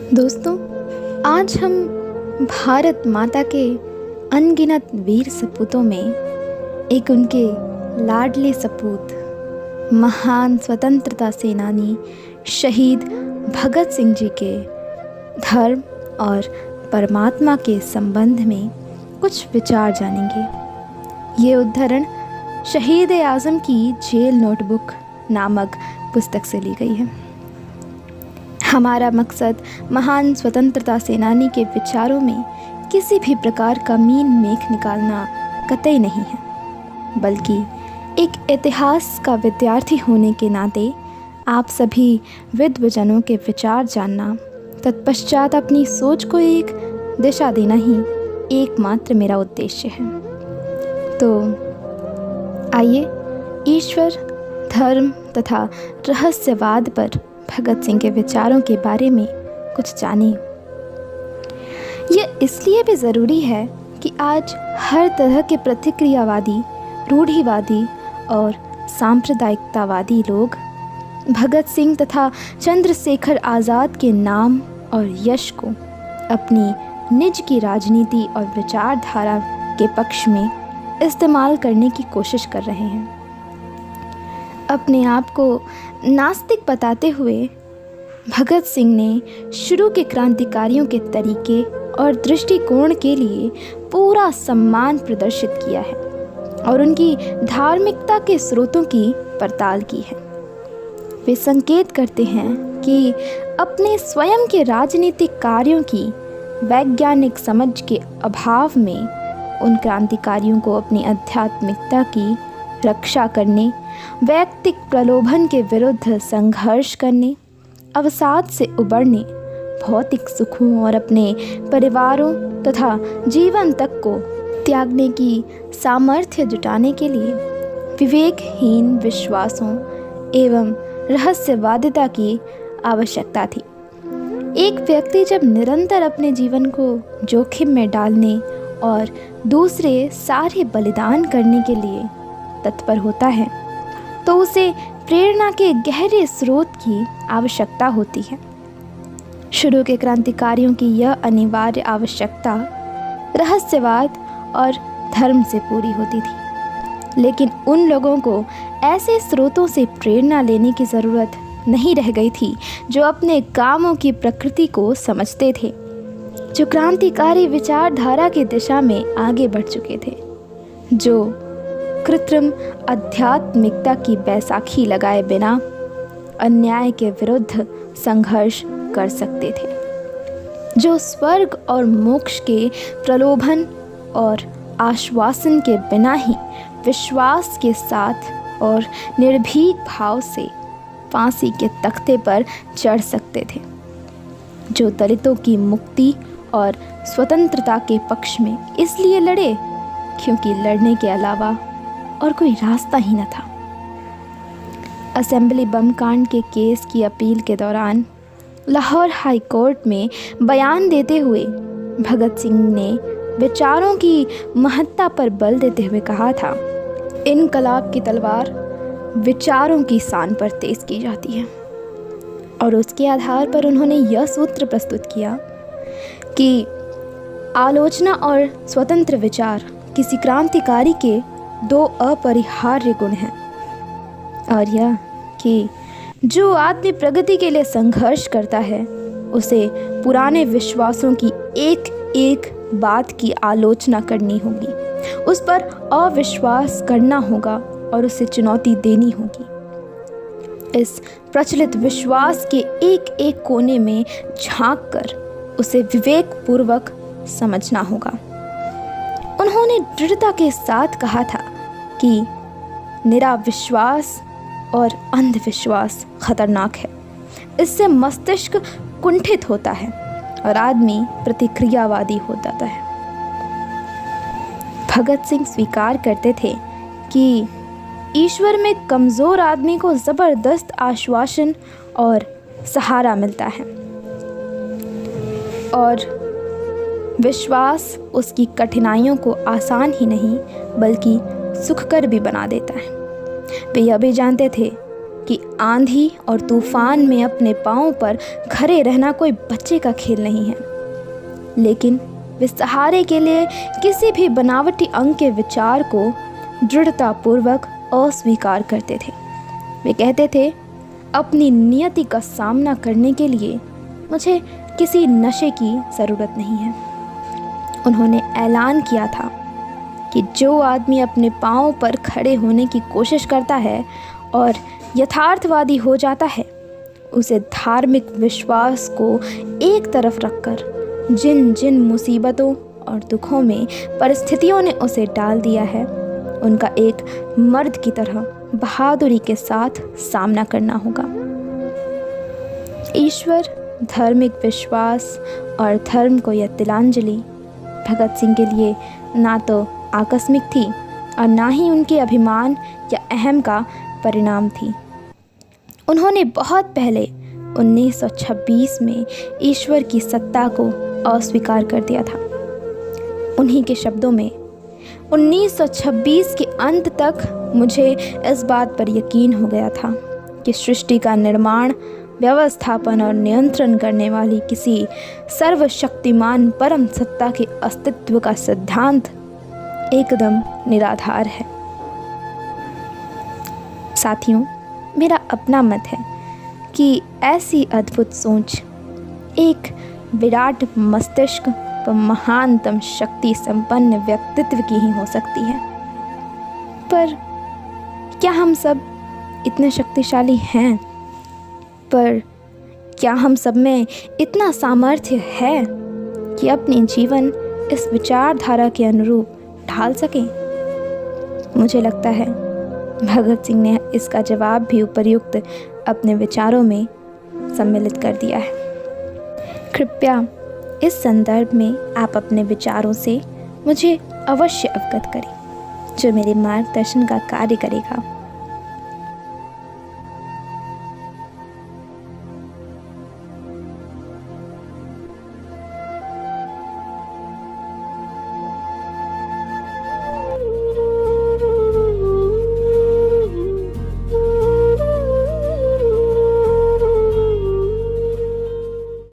दोस्तों, आज हम भारत माता के अनगिनत वीर सपूतों में एक उनके लाडले सपूत, महान स्वतंत्रता सेनानी शहीद भगत सिंह जी के धर्म और परमात्मा के संबंध में कुछ विचार जानेंगे। ये उद्धरण शहीद आज़म की जेल नोटबुक नामक पुस्तक से ली गई है। हमारा मकसद महान स्वतंत्रता सेनानी के विचारों में किसी भी प्रकार का मीन मेख निकालना कतई नहीं है, बल्कि एक इतिहास का विद्यार्थी होने के नाते आप सभी विद्वजनों के विचार जानना, तत्पश्चात अपनी सोच को एक दिशा देना ही एकमात्र मेरा उद्देश्य है। तो आइए ईश्वर, धर्म तथा रहस्यवाद पर भगत सिंह के विचारों के बारे में कुछ जानें। यह इसलिए भी ज़रूरी है कि आज हर तरह के प्रतिक्रियावादी, रूढ़िवादी और सांप्रदायिकतावादी लोग भगत सिंह तथा चंद्रशेखर आज़ाद के नाम और यश को अपनी निज की राजनीति और विचारधारा के पक्ष में इस्तेमाल करने की कोशिश कर रहे हैं। अपने आप को नास्तिक बताते हुए भगत सिंह ने शुरू के क्रांतिकारियों के तरीके और दृष्टिकोण के लिए पूरा सम्मान प्रदर्शित किया है और उनकी धार्मिकता के स्रोतों की पड़ताल की है। वे संकेत करते हैं कि अपने स्वयं के राजनीतिक कार्यों की वैज्ञानिक समझ के अभाव में उन क्रांतिकारियों को अपनी आध्यात्मिकता की रक्षा करने, वैयक्तिक प्रलोभन के विरुद्ध संघर्ष करने, अवसाद से उबरने, भौतिक सुखों और अपने परिवारों तथा जीवन तक को त्यागने की सामर्थ्य जुटाने के लिए विवेकहीन विश्वासों एवं रहस्यवादिता की आवश्यकता थी। एक व्यक्ति जब निरंतर अपने जीवन को जोखिम में डालने और दूसरे सारे बलिदान करने के लिए तत्पर होता है, तो उसे प्रेरणा के गहरे स्रोत की आवश्यकता होती है। शुरू के क्रांतिकारियों की यह अनिवार्य आवश्यकता रहस्यवाद और धर्म से पूरी होती थी, लेकिन उन लोगों को ऐसे स्रोतों से प्रेरणा लेने की ज़रूरत नहीं रह गई थी जो अपने कामों की प्रकृति को समझते थे, जो क्रांतिकारी विचारधारा की दिशा में आगे बढ़ चुके थे, जो कृत्रिम आध्यात्मिकता की बैसाखी लगाए बिना अन्याय के विरुद्ध संघर्ष कर सकते थे, जो स्वर्ग और मोक्ष के प्रलोभन और आश्वासन के बिना ही विश्वास के साथ और निर्भीक भाव से फांसी के तख्ते पर चढ़ सकते थे, जो दलितों की मुक्ति और स्वतंत्रता के पक्ष में इसलिए लड़े क्योंकि लड़ने के अलावा और कोई रास्ता ही न था। असेंबली बम कांड के केस की अपील के दौरान लाहौर हाई कोर्ट में बयान देते हुए भगत सिंह ने विचारों की महत्ता पर बल देते हुए कहा था, इनकलाब की तलवार विचारों की शान पर तेज की जाती है। और उसके आधार पर उन्होंने यह सूत्र प्रस्तुत किया कि आलोचना और स्वतंत्र विचार किसी क्रांतिकारी के दो अपरिहार्य गुण हैं, और यह कि जो आदमी प्रगति के लिए संघर्ष करता है उसे पुराने विश्वासों की एक एक बात की आलोचना करनी होगी, उस पर अविश्वास करना होगा और उसे चुनौती देनी होगी। इस प्रचलित विश्वास के एक एक कोने में झांक कर उसे विवेकपूर्वक समझना होगा। उन्होंने दृढ़ता के साथ कहा था कि निरा विश्वास और अंधविश्वास खतरनाक है, इससे मस्तिष्क कुंठित होता है और आदमी प्रतिक्रियावादी हो जाता है। भगत सिंह स्वीकार करते थे कि ईश्वर में कमज़ोर आदमी को ज़बरदस्त आश्वासन और सहारा मिलता है और विश्वास उसकी कठिनाइयों को आसान ही नहीं बल्कि सुखकर भी बना देता है। वे यह भी जानते थे कि आंधी और तूफान में अपने पाँव पर खड़े रहना कोई बच्चे का खेल नहीं है, लेकिन वे सहारे के लिए किसी भी बनावटी अंग के विचार को दृढ़तापूर्वक अस्वीकार करते थे। वे कहते थे, अपनी नियति का सामना करने के लिए मुझे किसी नशे की ज़रूरत नहीं है। उन्होंने ऐलान किया था कि जो आदमी अपने पाँव पर खड़े होने की कोशिश करता है और यथार्थवादी हो जाता है, उसे धार्मिक विश्वास को एक तरफ रखकर जिन जिन मुसीबतों और दुखों में परिस्थितियों ने उसे डाल दिया है, उनका एक मर्द की तरह बहादुरी के साथ सामना करना होगा। ईश्वर, धार्मिक विश्वास और धर्म को यह तिलांजलि भगत सिंह के लिए ना तो आकस्मिक थी और ना ही उनके अभिमान या अहम का परिणाम थी। उन्होंने बहुत पहले 1926 में ईश्वर की सत्ता को अस्वीकार कर दिया था। उन्हीं के शब्दों में, 1926 के अंत तक मुझे इस बात पर यकीन हो गया था कि सृष्टि का निर्माण, व्यवस्थापन और नियंत्रण करने वाली किसी सर्वशक्तिमान परम सत्ता के अस्तित्व का सिद्धांत एकदम निराधार है। साथियों, मेरा अपना मत है कि ऐसी अद्भुत सोच एक विराट मस्तिष्क व महानतम शक्ति संपन्न व्यक्तित्व की ही हो सकती है। पर क्या हम सब इतने शक्तिशाली हैं? पर क्या हम सब में इतना सामर्थ्य है कि अपनी जीवन इस विचारधारा के अनुरूप ढाल सकें? मुझे लगता है भगत सिंह ने इसका जवाब भी उपर्युक्त अपने विचारों में सम्मिलित कर दिया है। कृपया इस संदर्भ में आप अपने विचारों से मुझे अवश्य अवगत करें, जो मेरे मार्गदर्शन का कार्य करेगा।